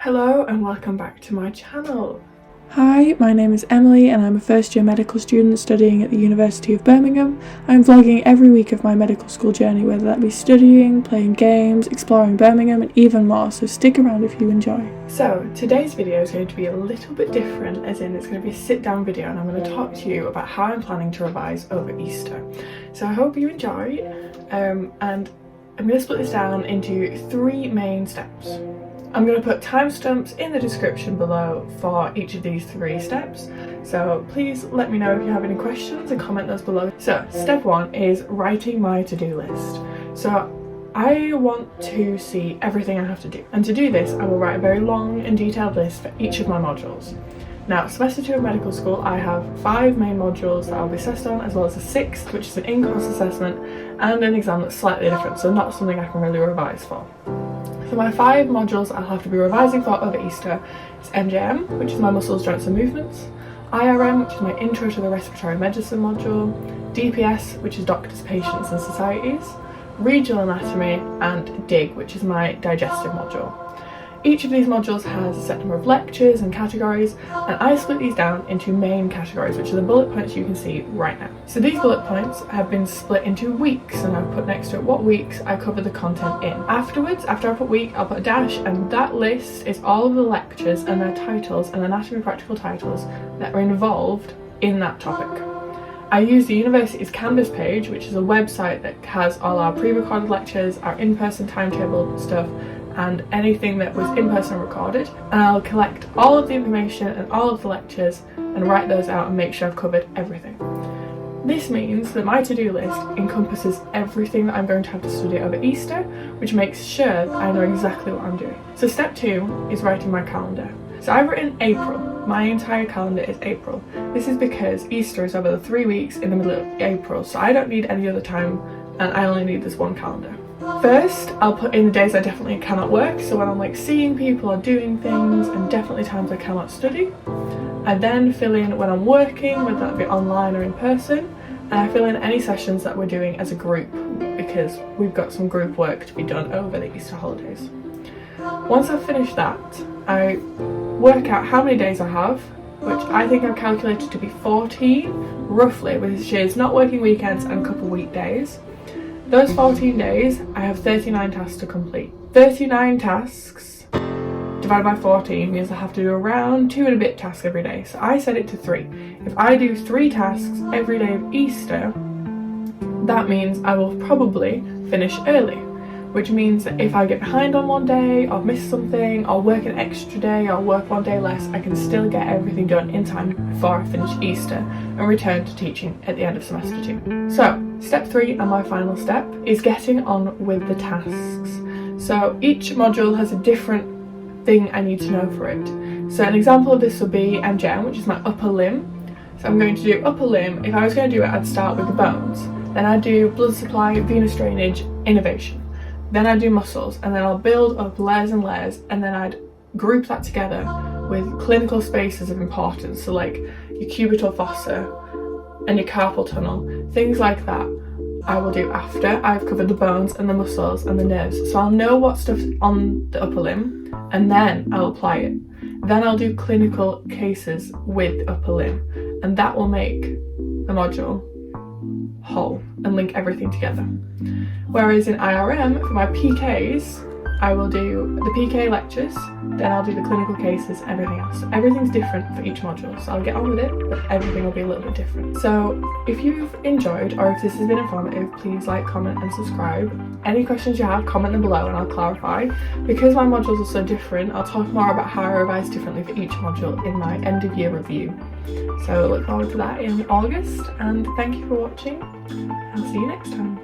Hello and welcome back to my channel. Hi, my name is Emily and I'm a first year medical student studying at the University of Birmingham. I'm vlogging every week of my medical school journey, whether that be studying, playing games, exploring Birmingham and even more, so stick around if you enjoy. So today's video is going to be a little bit different, as in it's going to be a sit down video and I'm going to talk to you about how I'm planning to revise over Easter. So I hope you enjoy and I'm going to split this down into 3 main steps. I'm going to put timestamps in the description below for each of these 3 steps, so please let me know if you have any questions and comment those below. So step 1 is writing my to-do list. So I want to see everything I have to do, and to do this I will write a very long and detailed list for each of my modules. Now, semester 2 of medical school, I have 5 main modules that I'll be assessed on, as well as a 6th, which is an in-course assessment and an exam that's slightly different, so not something I can really revise for. So my 5 modules I'll have to be revising for over Easter is MJM, which is my muscles, joints and movements, IRM, which is my intro to the respiratory medicine module, DPS, which is doctors, patients and societies, regional anatomy, and DIG, which is my digestive module. Each of these modules has a set number of lectures and categories, and I split these down into main categories, which are the bullet points you can see right now. So these bullet points have been split into weeks, and I've put next to it what weeks I cover the content in. Afterwards, after I put week, I'll put a dash, and that list is all of the lectures and their titles and anatomy practical titles that are involved in that topic. I use the university's Canvas page, which is a website that has all our pre-recorded lectures, our in-person timetable stuff, and anything that was in person recorded, and I'll collect all of the information and all of the lectures and write those out and make sure I've covered everything. This means that my to-do list encompasses everything that I'm going to have to study over Easter, which makes sure that I know exactly what I'm doing. So step 2 is writing my calendar. So I've written April. My entire calendar is April. This is because Easter is over the 3 weeks in the middle of April, so I don't need any other time and I only need this one calendar. First, I'll put in the days I definitely cannot work, so when I'm like seeing people or doing things, and definitely times I cannot study. I then fill in when I'm working, whether that be online or in person, and I fill in any sessions that we're doing as a group, because we've got some group work to be done over the Easter holidays. Once I've finished that, I work out how many days I have, which I think I've calculated to be 14, roughly, which is not working weekends and a couple weekdays. Those 14 days, I have 39 tasks to complete. 39 tasks divided by 14 means I have to do around 2 and a bit tasks every day. So I set it to 3. If I do 3 tasks every day of Easter, that means I will probably finish early, which means that if I get behind on one day, or miss something, or work an extra day, or work one day less, I can still get everything done in time before I finish Easter and return to teaching at the end of semester 2. So, step 3 and my final step is getting on with the tasks. So each module has a different thing I need to know for it. So an example of this would be MJM, which is my upper limb. So I'm going to do upper limb. If I was going to do it, I'd start with the bones. Then I'd do blood supply, venous drainage, innervation. Then I'd do muscles, and then I'll build up layers and layers, and then I'd group that together with clinical spaces of importance. So like your cubital fossa and your carpal tunnel, things like that I will do after I've covered the bones and the muscles and the nerves. So I'll know what stuff's on the upper limb and then I'll apply it. Then I'll do clinical cases with the upper limb, and that will make the module whole and link everything together. Whereas in IRM, for my PKs, I will do the PK lectures, then I'll do the clinical cases, everything else. So everything's different for each module, so I'll get on with it, but everything will be a little bit different. So if you've enjoyed, or if this has been informative, please like, comment and subscribe. Any questions you have, comment them below and I'll clarify. Because my modules are so different, I'll talk more about how I revise differently for each module in my end of year review. So look forward to that in August, and thank you for watching. I'll see you next time.